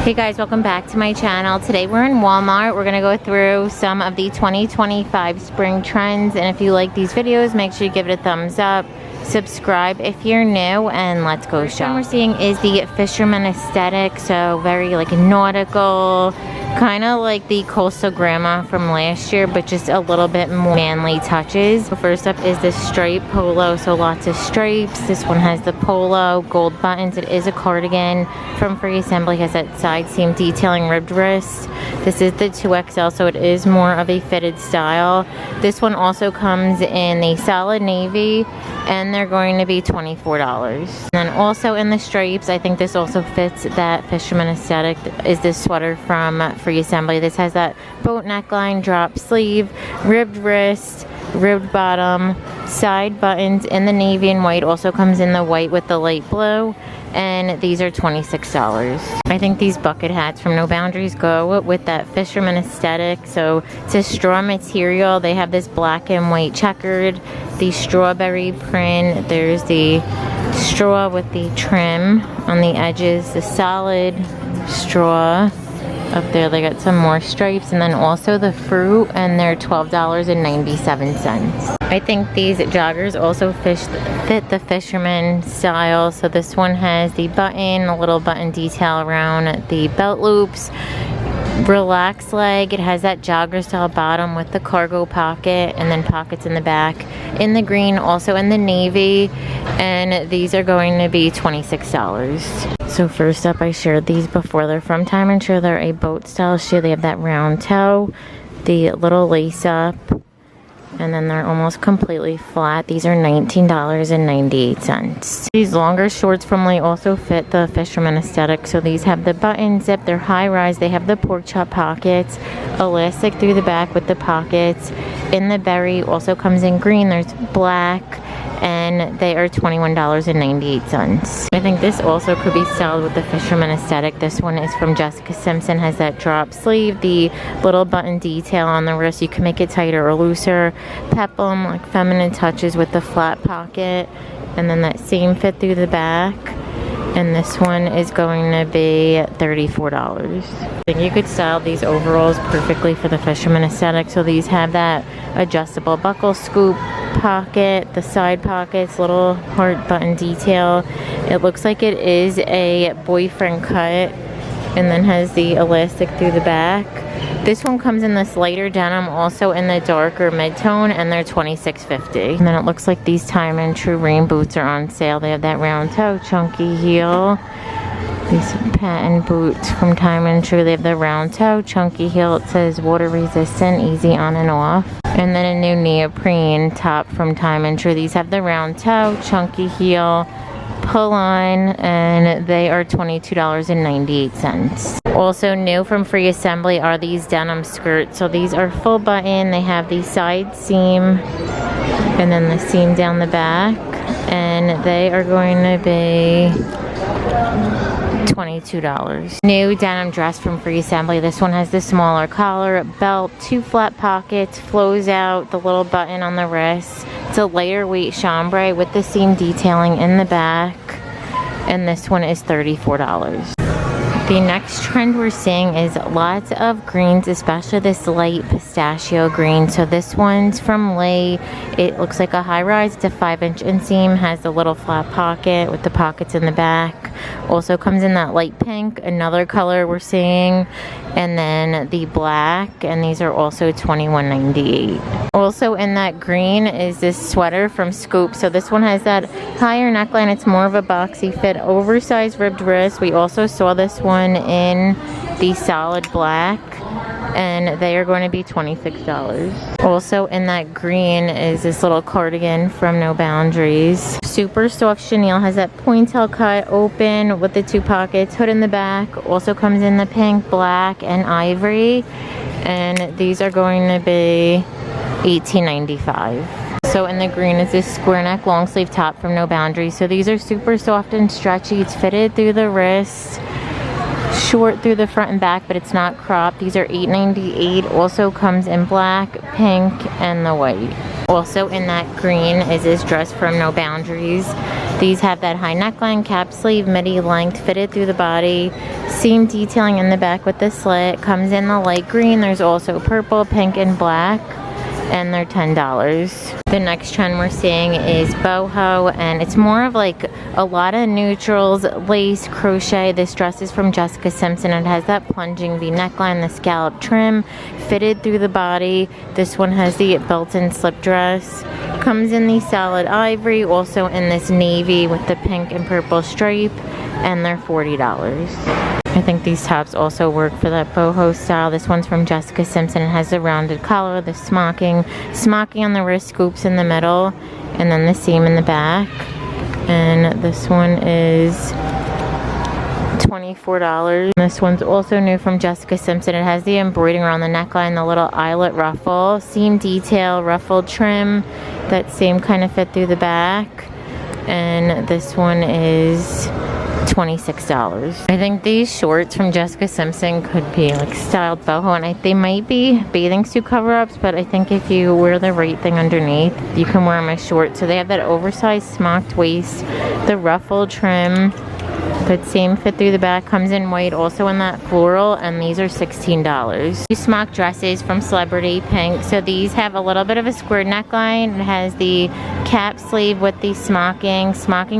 Hey guys, welcome back to my channel. Today we're in Walmart. We're gonna go through some of the 2025 spring trends, and if you like these videos, make sure you give it a thumbs up, subscribe if you're new, and let's go shop. What we're seeing is the Fisherman aesthetic, so very like nautical, kind of like the Coastal Grandma from last year, but just a little bit more manly touches. So first up is this stripe polo, so lots of stripes. This one has the polo, gold buttons. It is a cardigan from Free Assembly, has that side seam detailing, ribbed wrist. This is the 2XL, so it is more of a fitted style. This one also comes in the solid navy, and they're going to be $24. And then also in the stripes, I think this also fits that Fisherman aesthetic, is this sweater from Free Assembly. This has that boat neckline, drop sleeve, ribbed wrist, ribbed bottom, side buttons in the navy and white. Also comes in the white with the light blue, and these are $26. I think these bucket hats from No Boundaries go with that Fisherman aesthetic. So it's a straw material. They have this black and white checkered, the strawberry print. There's the straw with the trim on the edges, the solid straw. Up there they got some more stripes, and then also the fruit, and they're $12.97. I think these joggers also fit the Fisherman style. So this one has the button, a little button detail around the belt loops, relaxed leg. It has that jogger style bottom with the cargo pocket, and then pockets in the back, in the green, also in the navy, and these are going to be $26. So first up, I shared these before. They're from Time and Tru. They're a boat style shoe. They have that round toe, the little lace up, and then they're almost completely flat. These are $19.98. These longer shorts from Lee also fit the Fisherman aesthetic. So these have the button zip, they're high rise, they have the pork chop pockets, elastic through the back with the pockets. In the berry, also comes in green, there's black, and they are $21.98. I think this also could be styled with the Fisherman aesthetic. This one is from Jessica Simpson, has that drop sleeve, the little button detail on the wrist. You can make it tighter or looser. Peplum, like feminine touches with the flat pocket, and then that same fit through the back. And this one is going to be $34. I think you could style these overalls perfectly for the Fisherman aesthetic. So these have that adjustable buckle scoop pocket, the side pockets, little heart button detail. It looks like it is a boyfriend cut, and then has the elastic through the back. This one comes in this lighter denim, also in the darker mid-tone, and they're $26.50. And then it looks like these Time and Tru rain boots are on sale. They have that round toe, chunky heel. These patent boots from Time and Tru. They have the round toe, chunky heel. It says water resistant, easy on and off. And then a new neoprene top from Time and Tru. These have the round toe, chunky heel, pull on, and they are $22.98. Also new from Free Assembly are these denim skirts. So these are full button. They have the side seam and then the seam down the back, and they are going to be $22. New denim dress from Free Assembly. This one has the smaller collar, belt, two flat pockets, flows out, the little button on the wrist. It's a lighter weight chambray with the seam detailing in the back, and this one is $34. The next trend we're seeing is lots of greens, especially this light pistachio green. So this one's from Lee. It looks like a high rise. It's a 5-inch inseam, has a little flat pocket with the pockets in the back. Also comes in that light pink, another color we're seeing, and then the black, and these are also $21.98. Also in that green is this sweater from Scoop. So this one has that higher neckline. It's more of a boxy fit, oversized ribbed wrist. We also saw this one in the solid black, and they are going to be $26. Also in that green is this little cardigan from No Boundaries. Super soft chenille, has that pointel cut, open with the two pockets, hood in the back. Also comes in the pink, black, and ivory, and these are going to be $18.95. So in the green is this square neck long sleeve top from No Boundaries. So these are super soft and stretchy. It's fitted through the wrist, short through the front and back, but it's not cropped. These are $8.98. Also comes in black, pink, and the white. Also in that green is this dress from No Boundaries. These have that high neckline, cap sleeve, midi length, fitted through the body, seam detailing in the back with the slit. Comes in the light green. There's also purple, pink, and black, and they're $10. The next trend we're seeing is boho, and it's more of like a lot of neutrals, lace, crochet. This dress is from Jessica Simpson. It has that plunging V neckline, the scallop trim, fitted through the body. This one has the built-in slip dress. Comes in the solid ivory, also in this navy with the pink and purple stripe, and they're $40. I think these tops also work for that boho style. This one's from Jessica Simpson. It has the rounded collar, the smocking on the wrist, scoops in the middle, and then the seam in the back. And this one is $24. This one's also new from Jessica Simpson. It has the embroidering on the neckline, the little eyelet ruffle, seam detail, ruffled trim, that same kind of fit through the back. And this one is $26. I think these shorts from Jessica Simpson could be like styled boho, and they might be bathing suit cover-ups, but I think if you wear the right thing underneath, you can wear them as shorts. So they have that oversized smocked waist, the ruffled trim, that same fit through the back, comes in white, also in that floral, and these are $16. These smock dresses from Celebrity Pink. So these have a little bit of a square neckline. It has the cap sleeve with the smocking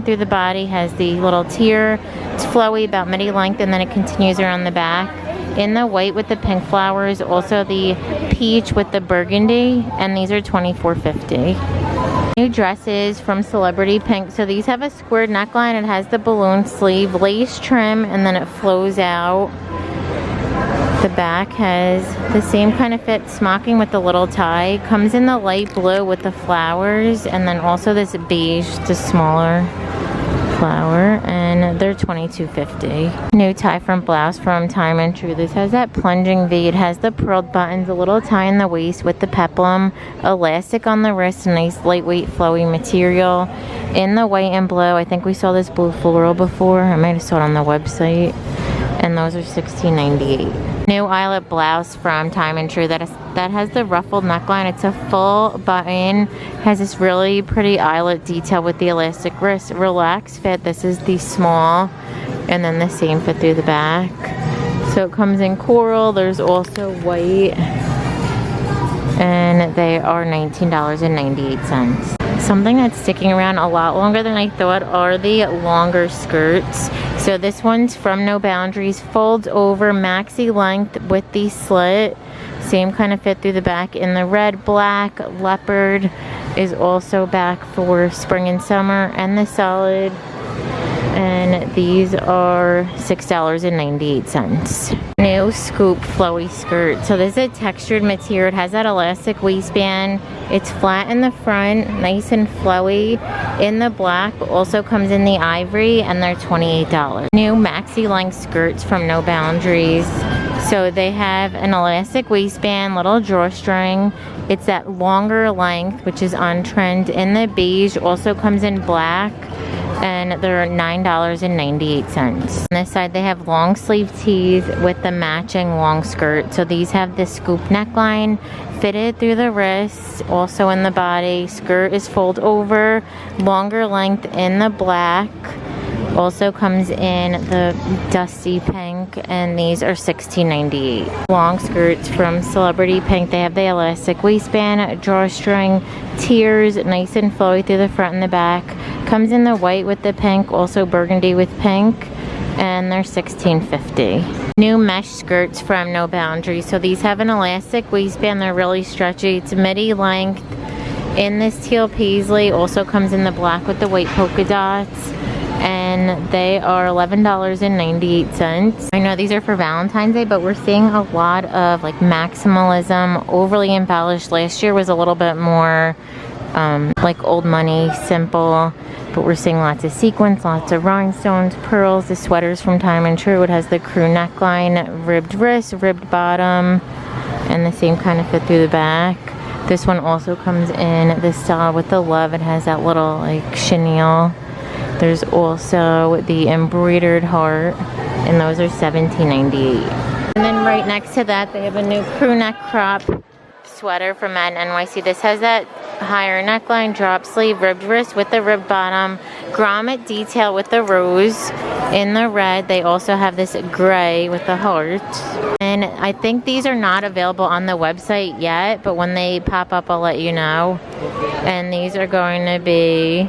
through the body, has the little tier. It's flowy, about midi length, and then it continues around the back. In the white with the pink flowers, also the peach with the burgundy, and these are $24.50. New dresses from Celebrity Pink. So these have a squared neckline. It has the balloon sleeve, lace trim, and then it flows out. The back has the same kind of fit, smocking with the little tie. Comes in the light blue with the flowers, and then also this beige, the smaller flower, and they're $22.50. New tie from blouse from Time and True. This has that plunging V. It has the pearled buttons, a little tie in the waist with the peplum, elastic on the wrist, nice lightweight flowy material. In the white and blue, I think we saw this blue floral before. I might have saw it on the website, and those are $16.98. New eyelet blouse from Time and True that has the ruffled neckline. It's a full button, has this really pretty eyelet detail with the elastic wrist, relaxed fit. This is the small, and then the same fit through the back. So it comes in coral. There's also white, and they are $19.98. Something that's sticking around a lot longer than I thought are the longer skirts. So this one's from No Boundaries, folds over, maxi length with the slit, same kind of fit through the back in the red, black, leopard is also back for spring and summer, and the solid, and these are $6.98. New scoop flowy skirt. So this is a textured material. It has that elastic waistband. It's flat in the front, nice and flowy. In the black, also comes in the ivory, and they're $28. New maxi length skirts from No Boundaries. So they have an elastic waistband, little drawstring. It's that longer length, which is on trend. In the beige, also comes in black, and they're $9.98. On this side, they have long sleeve tees with the matching long skirt. So these have the scoop neckline, fitted through the wrists, also in the body. Skirt is fold over, longer length in the black. Also comes in the dusty pink, and these are $16.98. Long skirts from Celebrity Pink. They have the elastic waistband, drawstring, tiers, nice and flowy through the front and the back. Comes in the white with the pink, also burgundy with pink, and they're $16.50. New mesh skirts from No Boundaries. So these have an elastic waistband. They're really stretchy. It's midi length in this teal paisley. Also comes in the black with the white polka dots, and they are $11.98. I know these are for Valentine's Day, but we're seeing a lot of like maximalism, overly embellished. Last year was a little bit more like old money, simple, but we're seeing lots of sequins, lots of rhinestones, pearls. The sweaters from Time and True. It has the crew neckline, ribbed wrist, ribbed bottom, and the same kind of fit through the back. This one also comes in this style with the love. It has that little like chenille. There's also the embroidered heart, and those are $17.98. And then right next to that, they have a new crew neck crop sweater from Matt NYC. This has that higher neckline, drop sleeve, ribbed wrist with the ribbed bottom, grommet detail with the rose in the red. They also have this gray with the heart. And I think these are not available on the website yet, but when they pop up, I'll let you know. And these are going to be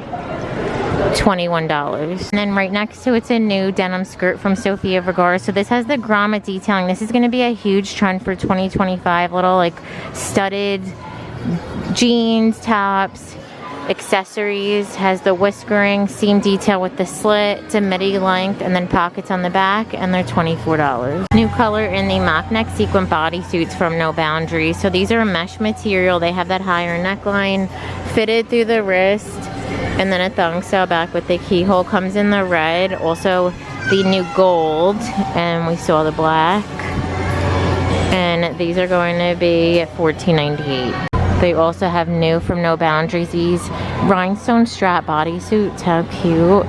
$21. And then right next to it's a new denim skirt from Sofia Vergara. So this has the grommet detailing. This is going to be a huge trend for 2025. Little like studded jeans, tops, accessories. Has the whiskering seam detail with the slit. It's a midi length and then pockets on the back, and they're $24. New color in the mock neck sequin bodysuits from No Boundaries. So these are a mesh material. They have that higher neckline fitted through the wrist, and then a thong style back with the keyhole. Comes in the red, also the new gold, and we saw the black. And these are going to be $14.98. They also have new from No Boundaries, these rhinestone strap bodysuits. How cute.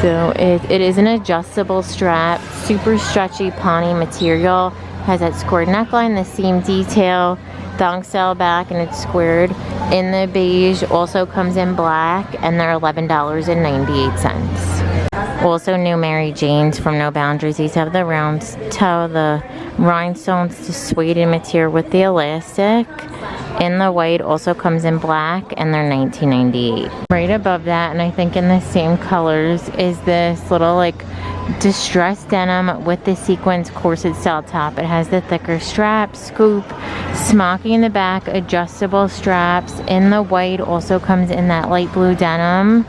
So it is an adjustable strap, super stretchy pawnee material. Has that squared neckline, the seam detail, thong style back, and it's squared in the beige. Also comes in black, and they're $11.98. Also new Mary Janes from No Boundaries. These have the round toe, the rhinestones, the suede material with the elastic. In the white, also comes in black, and they're $19.98. Right above that, and I think in the same colors, is this little like distressed denim with the sequins corset style top. It has the thicker strap, scoop, smocking in the back, adjustable straps. In the white, also comes in that light blue denim.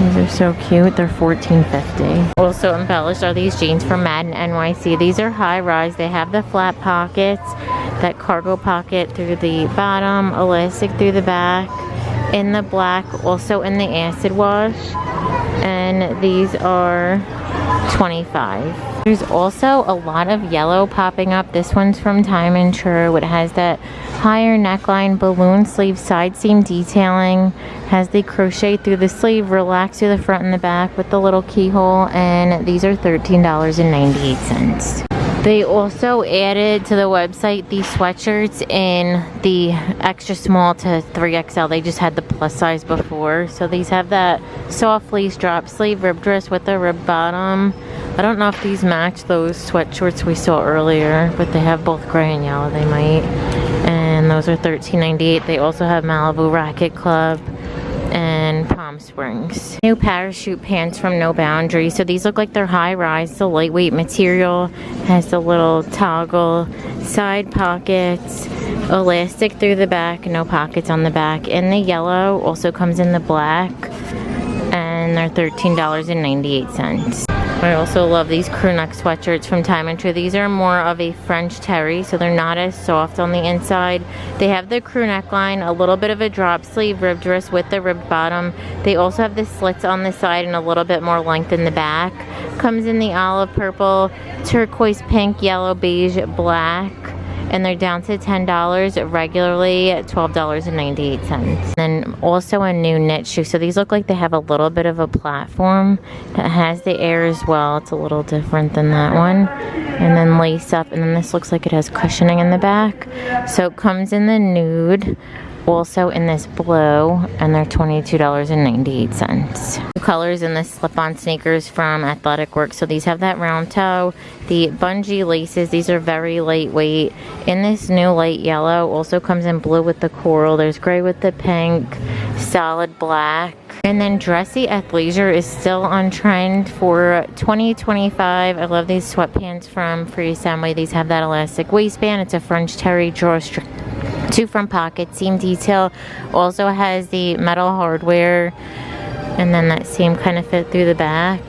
These are so cute. They're $14.50. Also embellished are these jeans from Madden NYC. These are high rise. They have the flat pockets, that cargo pocket through the bottom, elastic through the back, in the black, also in the acid wash. And these are $25. There's also a lot of yellow popping up. This one's from Time and True. It has that higher neckline, balloon sleeve, side seam detailing. Has the crochet through the sleeve, relax through the front and the back with the little keyhole. And these are $13.98. They also added to the website these sweatshirts in the extra small to 3XL. They just had the plus size before. So these have that soft fleece drop sleeve, ribbed wrist with the ribbed bottom. I don't know if these match those sweatshirts we saw earlier, but they have both gray and yellow. They might. And those are $13.98. They also have Malibu Racket Club and Palm Springs. New parachute pants from No Boundaries. So these look like they're high rise. The lightweight material has the little toggle side pockets, elastic through the back, no pockets on the back. In the yellow, also comes in the black, and they're $13.98. I also love these crew neck sweatshirts from Time and True. These are more of a French terry, so they're not as soft on the inside. They have the crew neckline, a little bit of a drop sleeve, ribbed wrist with the ribbed bottom. They also have the slits on the side and a little bit more length in the back. Comes in the olive purple, turquoise pink, yellow, beige, black. And they're down to $10, regularly at $12.98. Then also a new knit shoe. So these look like they have a little bit of a platform. It has the air as well. It's a little different than that one. And then lace up, and then this looks like it has cushioning in the back. So it comes in the nude, also in this blue, and they're $22.98. Colors in the slip-on sneakers from Athletic Work. So these have that round toe, the bungee laces. These are very lightweight. In this new light yellow, also comes in blue with the coral. There's gray with the pink, solid black. And then dressy athleisure is still on trend for 2025. I love these sweatpants from Free Assembly. These have that elastic waistband. It's a French terry drawstring. Two front pockets, seam detail. Also has the metal hardware, and then that seam kind of fit through the back.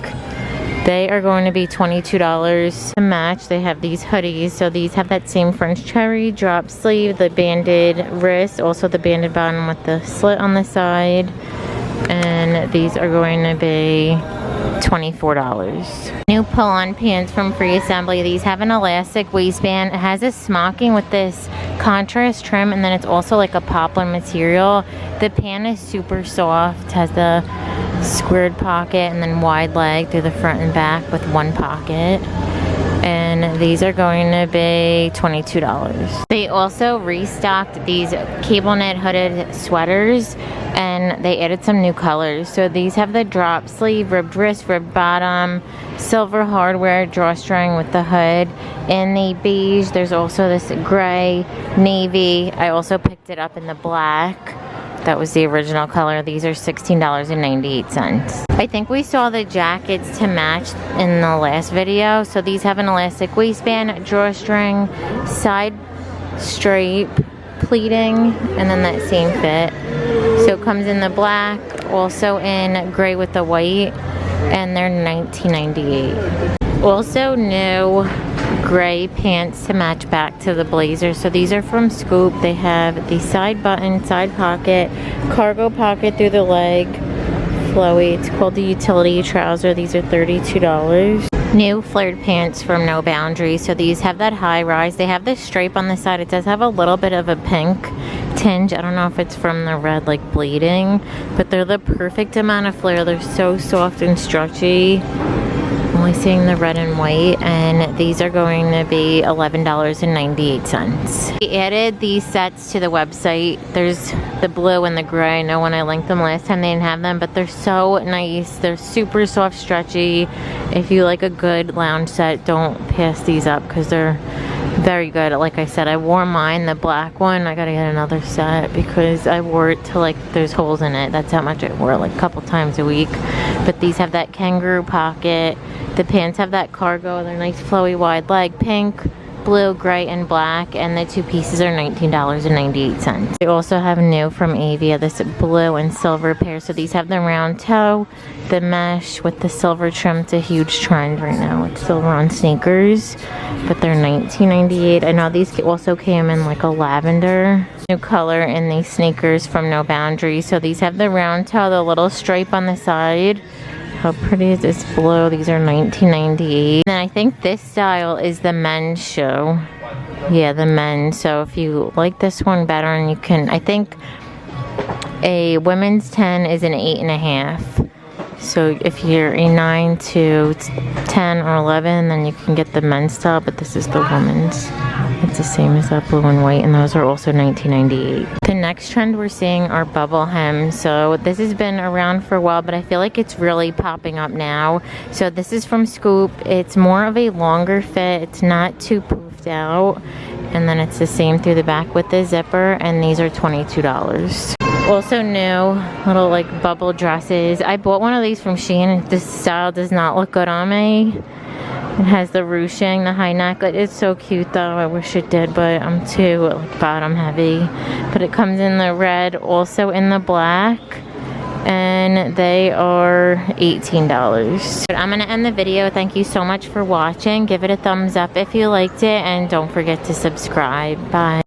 They are going to be $22 to match. They have these hoodies. So these have that same French terry drop sleeve, the banded wrist, also the banded bottom with the slit on the side. And these are going to be $24. New pull-on pants from Free Assembly. These have an elastic waistband. It has a smocking with this contrast trim, and then it's also like a poplin material. The pant is super soft, has the squared pocket and then wide leg through the front and back with one pocket. And These are going to be $22. They also restocked these cable knit hooded sweaters, and they added some new colors. So these have the drop sleeve, ribbed wrist, ribbed bottom, silver hardware drawstring with the hood. In the beige, there's also this gray, navy. I also picked it up in the black. That was the original color. These are $16.98. I think we saw the jackets to match in the last video. So these have an elastic waistband, drawstring, side stripe, pleating, and then that same fit. So it comes in the black, also in gray with the white, and they're $19.98. Also new gray pants to match back to the blazer. So these are from Scoop. They have the side button, side pocket, cargo pocket through the leg, flowy. It's called the utility trouser. These are $32. New flared pants from No Boundaries. So these have that high rise. They have this stripe on the side. It does have a little bit of a pink tinge. I don't know if it's from the red like bleeding, but they're the perfect amount of flare. They're so soft and stretchy. Only seeing the red and white, and these are going to be $11.98. We added these sets to the website. There's the blue and the gray. I know when I linked them last time they didn't have them, but they're so nice. They're super soft, stretchy. If you like a good lounge set, don't pass these up because they're very good. Like I said, I wore mine, the black one. I gotta get another set because I wore it to like there's holes in it. That's how much I wore it, like a couple times a week. But these have that kangaroo pocket. The pants have that cargo. They're nice flowy wide leg, pink, blue, gray, and black, and the two pieces are $19.98. They also have new from Avia, this blue and silver pair. So these have the round toe, the mesh with the silver trim. It's a huge trend right now. It's silver on sneakers, but they're $19.98. I know these also came in like a lavender. New color in these sneakers from No Boundaries. So these have the round toe, the little stripe on the side. How pretty is this blue? These are $19.98. And I think this style is the men's shoe. Yeah, the men's. So if you like this one better, and you can, I think a women's 10 is an 8.5. So if you're a 9 to 10 or 11, then you can get the men's style, but this is the women's. It's the same as that blue and white, and those are also $19.98. The next trend we're seeing are bubble hem. So this has been around for a while, but I feel like it's really popping up now. So this is from Scoop. It's more of a longer fit. It's not too poofed out. And then it's the same through the back with the zipper, and these are $22. Also new little like bubble dresses. I bought one of these from Shein. This style does not look good on me. It has the ruching, the high neck. It's so cute though. I wish it did, but I'm too like bottom heavy. But it comes in the red, also in the black, and they are $18. But I'm gonna end the video. Thank you so much for watching. Give it a thumbs up if you liked it, and don't forget to subscribe. Bye.